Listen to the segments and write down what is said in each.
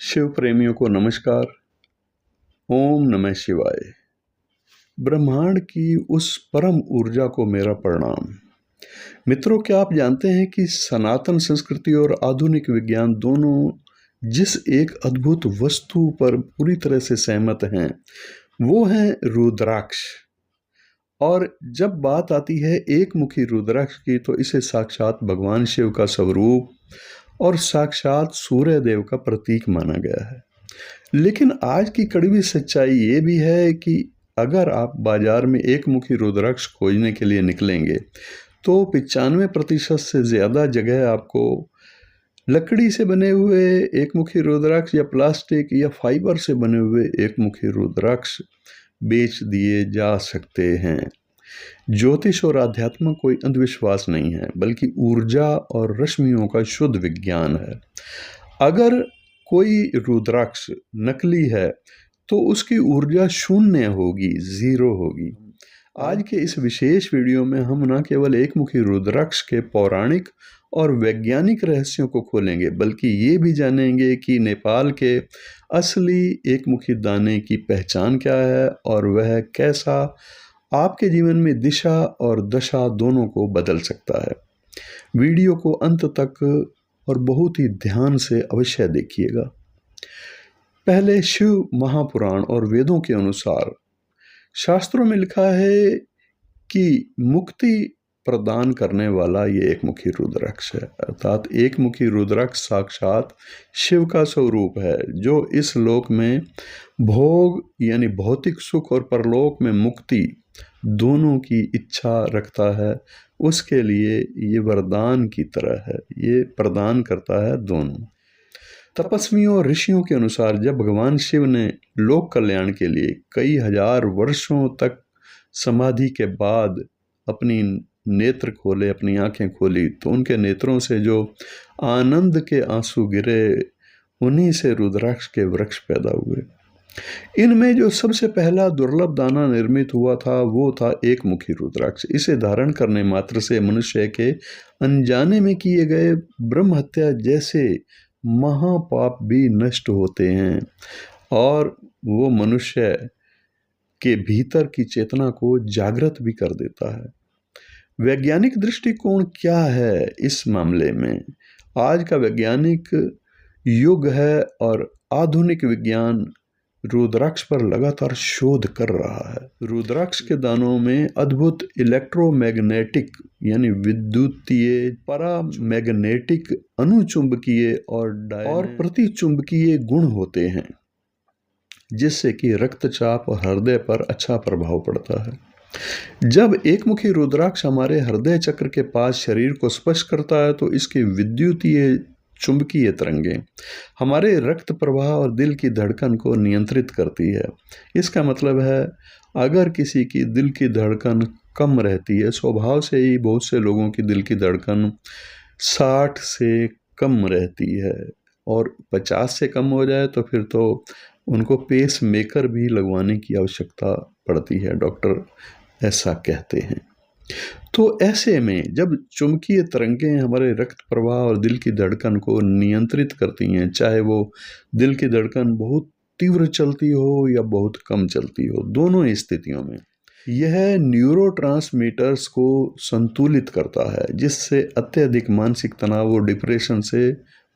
शिव प्रेमियों को नमस्कार। ओम नमः शिवाय। ब्रह्मांड की उस परम ऊर्जा को मेरा प्रणाम। मित्रों, क्या आप जानते हैं कि सनातन संस्कृति और आधुनिक विज्ञान दोनों जिस एक अद्भुत वस्तु पर पूरी तरह से सहमत हैं वो है रुद्राक्ष। और जब बात आती है एक मुखी रुद्राक्ष की तो इसे साक्षात भगवान शिव का स्वरूप और साक्षात सूर्य देव का प्रतीक माना गया है। लेकिन आज की कड़वी सच्चाई ये भी है कि अगर आप बाजार में एक मुखी रुद्राक्ष खोजने के लिए निकलेंगे तो 95% से ज़्यादा जगह आपको लकड़ी से बने हुए एक मुखी रुद्राक्ष या प्लास्टिक या फाइबर से बने हुए एक मुखी रुद्राक्ष बेच दिए जा सकते हैं। ज्योतिष और आध्यात्म कोई अंधविश्वास नहीं है, बल्कि ऊर्जा और रश्मियों का शुद्ध विज्ञान है। अगर कोई रुद्राक्ष नकली है तो उसकी ऊर्जा शून्य होगी, जीरो होगी। आज के इस विशेष वीडियो में हम न केवल एक मुखी रुद्राक्ष के पौराणिक और वैज्ञानिक रहस्यों को खोलेंगे, बल्कि ये भी जानेंगे कि नेपाल के असली एक मुखी दाने की पहचान क्या है और वह कैसा आपके जीवन में दिशा और दशा दोनों को बदल सकता है। वीडियो को अंत तक और बहुत ही ध्यान से अवश्य देखिएगा। पहले शिव महापुराण और वेदों के अनुसार शास्त्रों में लिखा है कि मुक्ति प्रदान करने वाला ये एक मुखी रुद्राक्ष है, अर्थात एक मुखी रुद्राक्ष साक्षात शिव का स्वरूप है जो इस लोक में भोग यानी भौतिक सुख और परलोक में मुक्ति दोनों की इच्छा रखता है। उसके लिए ये वरदान की तरह है, ये प्रदान करता है दोनों। तपस्वियों और ऋषियों के अनुसार जब भगवान शिव ने लोक कल्याण के लिए कई हजार वर्षों तक समाधि के बाद अपनी नेत्र खोले, अपनी आंखें खोली, तो उनके नेत्रों से जो आनंद के आंसू गिरे उन्हीं से रुद्राक्ष के वृक्ष पैदा हुए। इनमें जो सबसे पहला दुर्लभ दाना निर्मित हुआ था वो था एक मुखी रुद्राक्ष। इसे धारण करने मात्र से मनुष्य के अनजाने में किए गए ब्रह्म हत्या जैसे महापाप भी नष्ट होते हैं और वो मनुष्य के भीतर की चेतना को जागृत भी कर देता है। वैज्ञानिक दृष्टिकोण क्या है इस मामले में? आज का वैज्ञानिक युग है और आधुनिक विज्ञान रुद्राक्ष पर लगातार शोध कर रहा है। रुद्राक्ष के दानों में अद्भुत इलेक्ट्रोमैग्नेटिक यानी विद्युतीय, परामैग्नेटिक, अनुचुंबकीय और प्रतिचुंबकीय गुण होते हैं, जिससे कि रक्तचाप और हृदय पर अच्छा प्रभाव पड़ता है। जब एक मुखी रुद्राक्ष हमारे हृदय चक्र के पास शरीर को स्पर्श करता है तो इसकी विद्युतीय चुंबकीय तरंगें हमारे रक्त प्रवाह और दिल की धड़कन को नियंत्रित करती है। इसका मतलब है अगर किसी की दिल की धड़कन कम रहती है, स्वभाव से ही बहुत से लोगों की दिल की धड़कन 60 से कम रहती है और 50 से कम हो जाए तो फिर तो उनको पेस मेकर भी लगवाने की आवश्यकता पड़ती है, डॉक्टर ऐसा कहते हैं। तो ऐसे में जब चुंबकीय तरंगें हमारे रक्त प्रवाह और दिल की धड़कन को नियंत्रित करती हैं, चाहे वो दिल की धड़कन बहुत तीव्र चलती हो या बहुत कम चलती हो, दोनों स्थितियों में यह न्यूरोट्रांसमीटर्स को संतुलित करता है, जिससे अत्यधिक मानसिक तनाव और डिप्रेशन से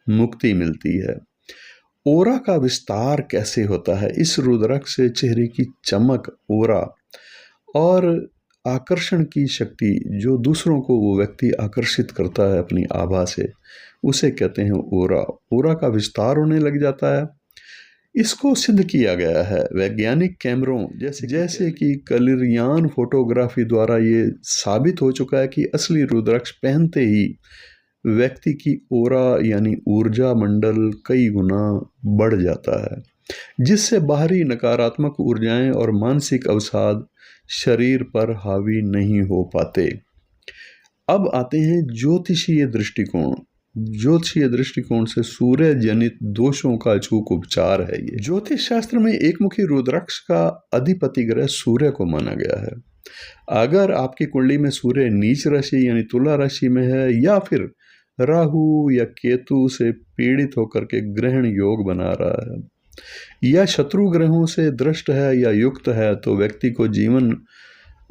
मुक्ति मिलती है। ओरा का विस्तार कैसे होता है? इस रुद्राक्ष से चेहरे की चमक, ओरा और आकर्षण की शक्ति, जो दूसरों को वो व्यक्ति आकर्षित करता है अपनी आभा से, उसे कहते हैं ओरा। ओरा का विस्तार होने लग जाता है। इसको सिद्ध किया गया है वैज्ञानिक कैमरों जैसे कि कलिरयान फोटोग्राफी द्वारा ये साबित हो चुका है कि असली रुद्राक्ष पहनते ही व्यक्ति की ओरा यानी ऊर्जा मंडल कई गुना बढ़ जाता है, जिससे बाहरी नकारात्मक ऊर्जाएं और मानसिक अवसाद शरीर पर हावी नहीं हो पाते। अब आते हैं ज्योतिषीय दृष्टिकोण। ज्योतिषीय दृष्टिकोण से सूर्य जनित दोषों का अचूक उपचार है ये। ज्योतिष शास्त्र में एक मुखी रुद्राक्ष का अधिपति ग्रह सूर्य को माना गया है। अगर आपकी कुंडली में सूर्य नीच राशि यानी तुला राशि में है या फिर राहु या केतु से पीड़ित होकर के ग्रहण योग बना रहा है या शत्रु ग्रहों से दृष्ट है या युक्त है, तो व्यक्ति को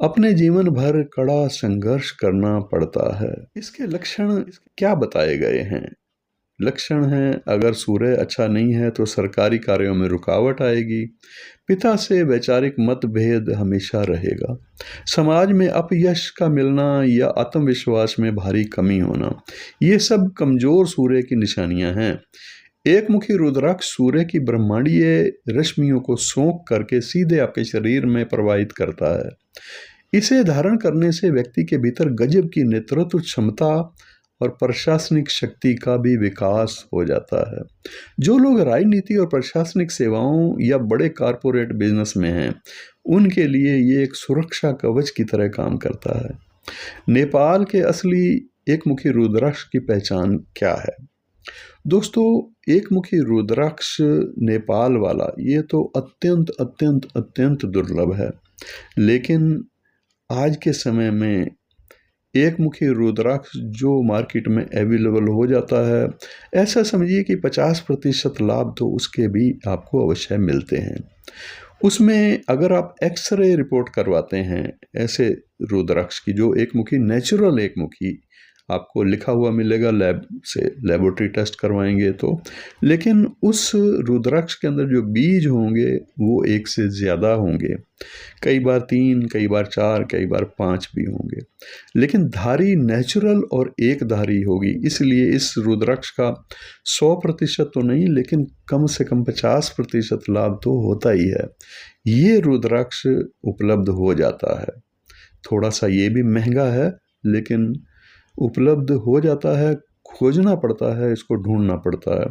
अपने जीवन भर कड़ा संघर्ष करना पड़ता है। इसके लक्षण क्या बताए गए हैं? लक्षण हैं, अगर सूर्य अच्छा नहीं है तो सरकारी कार्यों में रुकावट आएगी, पिता से वैचारिक मतभेद हमेशा रहेगा, समाज में अपयश का मिलना या आत्मविश्वास में भारी कमी होना, ये सब कमजोर सूर्य की निशानियां हैं। एक मुखी रुद्राक्ष सूर्य की ब्रह्मांडीय रश्मियों को सोख करके सीधे आपके शरीर में प्रवाहित करता है। इसे धारण करने से व्यक्ति के भीतर गजब की नेतृत्व क्षमता और प्रशासनिक शक्ति का भी विकास हो जाता है। जो लोग राजनीति और प्रशासनिक सेवाओं या बड़े कारपोरेट बिजनेस में हैं, उनके लिए ये एक सुरक्षा कवच की तरह काम करता है। नेपाल के असली एक मुखी रुद्राक्ष की पहचान क्या है? दोस्तों, एक मुखी रुद्राक्ष नेपाल वाला ये तो अत्यंत अत्यंत अत्यंत दुर्लभ है, लेकिन आज के समय में एक मुखी रुद्राक्ष जो मार्केट में अवेलेबल हो जाता है, ऐसा समझिए कि 50% लाभ तो उसके भी आपको अवश्य मिलते हैं। उसमें अगर आप एक्सरे रिपोर्ट करवाते हैं ऐसे रुद्राक्ष की, जो एक मुखी नेचुरल एक मुखी आपको लिखा हुआ मिलेगा, लैब से लेबोरेटरी टेस्ट करवाएंगे तो, लेकिन उस रुद्राक्ष के अंदर जो बीज होंगे वो एक से ज़्यादा होंगे, कई बार 3, कई बार 4, कई बार 5 भी होंगे, लेकिन धारी नेचुरल और एक धारी होगी। इसलिए इस रुद्राक्ष का 100% तो नहीं, लेकिन कम से कम 50% लाभ तो होता ही है। ये रुद्राक्ष उपलब्ध हो जाता है, थोड़ा सा ये भी महंगा है, लेकिन उपलब्ध हो जाता है। खोजना पड़ता है, इसको ढूंढना पड़ता है।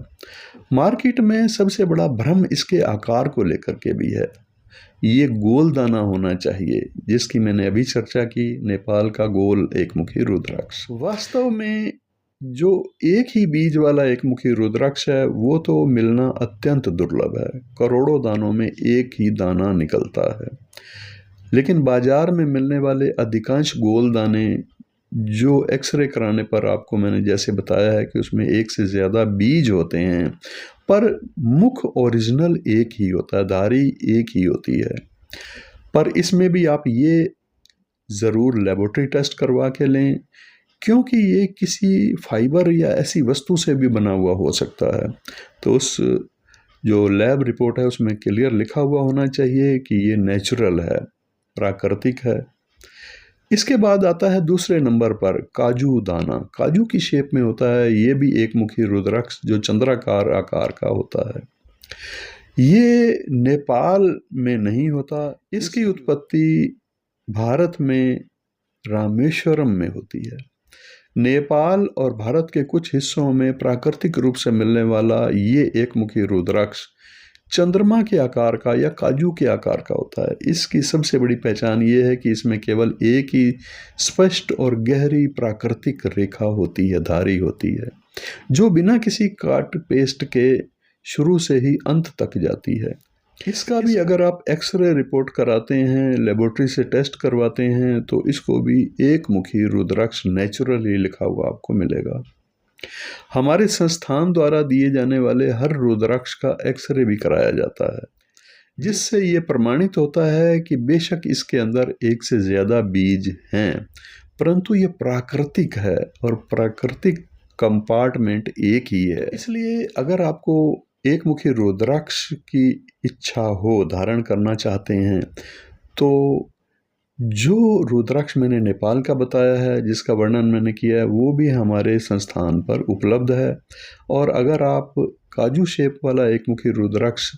मार्केट में सबसे बड़ा भ्रम इसके आकार को लेकर के भी है। ये गोल दाना होना चाहिए, जिसकी मैंने अभी चर्चा की, नेपाल का गोल एक मुखी रुद्राक्ष। वास्तव में जो एक ही बीज वाला एक मुखी रुद्राक्ष है वो तो मिलना अत्यंत दुर्लभ है। करोड़ों दानों में एक ही दाना निकलता है, लेकिन बाजार में मिलने वाले अधिकांश गोल दाने जो एक्सरे कराने पर आपको मैंने जैसे बताया है कि उसमें एक से ज़्यादा बीज होते हैं, पर मुख ओरिजिनल एक ही होता है, धारी एक ही होती है। पर इसमें भी आप ये ज़रूर लेबोरेटरी टेस्ट करवा के लें, क्योंकि ये किसी फाइबर या ऐसी वस्तु से भी बना हुआ हो सकता है। तो उस जो लैब रिपोर्ट है उसमें क्लियर लिखा हुआ होना चाहिए कि ये नेचुरल है, प्राकृतिक है। इसके बाद आता है दूसरे नंबर पर काजू दाना। काजू की शेप में होता है, ये भी एक मुखी रुद्राक्ष जो चंद्राकार आकार का होता है। ये नेपाल में नहीं होता, इसकी उत्पत्ति भारत में रामेश्वरम में होती है। नेपाल और भारत के कुछ हिस्सों में प्राकृतिक रूप से मिलने वाला ये एक मुखी रुद्राक्ष चंद्रमा के आकार का या काजू के आकार का होता है। इसकी सबसे बड़ी पहचान ये है कि इसमें केवल एक ही स्पष्ट और गहरी प्राकृतिक रेखा होती है, धारी होती है, जो बिना किसी काट पेस्ट के शुरू से ही अंत तक जाती है। इसका भी अगर आप एक्सरे रिपोर्ट कराते हैं, लेबोरेटरी से टेस्ट करवाते हैं, तो इसको भी एक मुखी रुद्राक्ष नेचुरली लिखा हुआ आपको मिलेगा। हमारे संस्थान द्वारा दिए जाने वाले हर रुद्राक्ष का एक्सरे भी कराया जाता है, जिससे ये प्रमाणित होता है कि बेशक इसके अंदर एक से ज़्यादा बीज हैं, परंतु ये प्राकृतिक है और प्राकृतिक कंपार्टमेंट एक ही है। इसलिए अगर आपको एक मुखी रुद्राक्ष की इच्छा हो, धारण करना चाहते हैं, तो जो रुद्राक्ष मैंने नेपाल का बताया है, जिसका वर्णन मैंने किया है, वो भी हमारे संस्थान पर उपलब्ध है। और अगर आप काजू शेप वाला एक मुखी रुद्राक्ष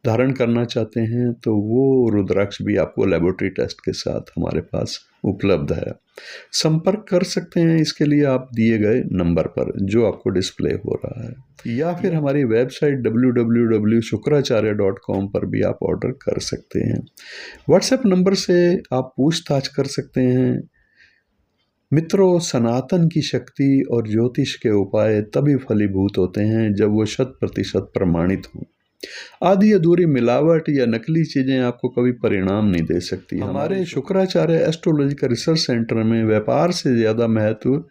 धारण करना चाहते हैं, तो वो रुद्राक्ष भी आपको लेबोरेटरी टेस्ट के साथ हमारे पास उपलब्ध है। संपर्क कर सकते हैं इसके लिए आप दिए गए नंबर पर जो आपको डिस्प्ले हो रहा है, या फिर हमारी वेबसाइट www.shukracharya.com पर भी आप ऑर्डर कर सकते हैं। व्हाट्सएप नंबर से आप पूछताछ कर सकते हैं। मित्रों, सनातन की शक्ति और ज्योतिष के उपाय तभी फलीभूत होते हैं जब वो 100% प्रमाणित हों। आधी अधूरी मिलावट या नकली चीज़ें आपको कभी परिणाम नहीं दे सकती। हमारे शुक्राचार्य एस्ट्रोलॉजिकल रिसर्च सेंटर में व्यापार से ज़्यादा महत्व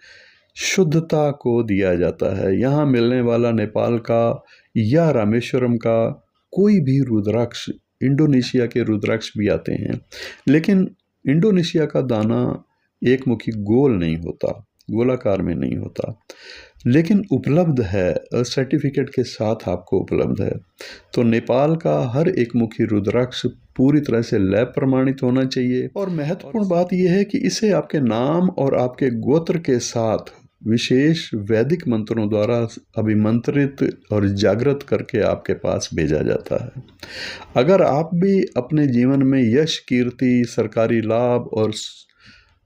शुद्धता को दिया जाता है। यहाँ मिलने वाला नेपाल का या रामेश्वरम का कोई भी रुद्राक्ष, इंडोनेशिया के रुद्राक्ष भी आते हैं, लेकिन इंडोनेशिया का दाना एक मुखी गोल नहीं होता, गोलाकार में नहीं होता, लेकिन उपलब्ध है, सर्टिफिकेट के साथ आपको उपलब्ध है। तो नेपाल का हर एक मुखी रुद्राक्ष पूरी तरह से लैब प्रमाणित होना चाहिए। और महत्वपूर्ण बात यह है कि इसे आपके नाम और आपके गोत्र के साथ विशेष वैदिक मंत्रों द्वारा अभिमंत्रित और जागृत करके आपके पास भेजा जाता है। अगर आप भी अपने जीवन में यश, कीर्ति, सरकारी लाभ और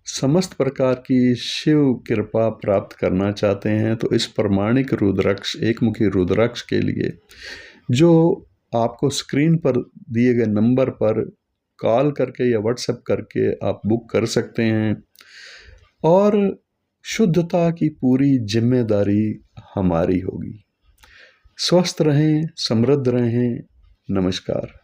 समस्त प्रकार की शिव कृपा प्राप्त करना चाहते हैं तो इस प्रमाणिक रुद्राक्ष, एक मुखी रुद्राक्ष के लिए जो आपको स्क्रीन पर दिए गए नंबर पर कॉल करके या व्हाट्सएप करके आप बुक कर सकते हैं। और शुद्धता की पूरी जिम्मेदारी हमारी होगी। स्वस्थ रहें, समृद्ध रहें। नमस्कार।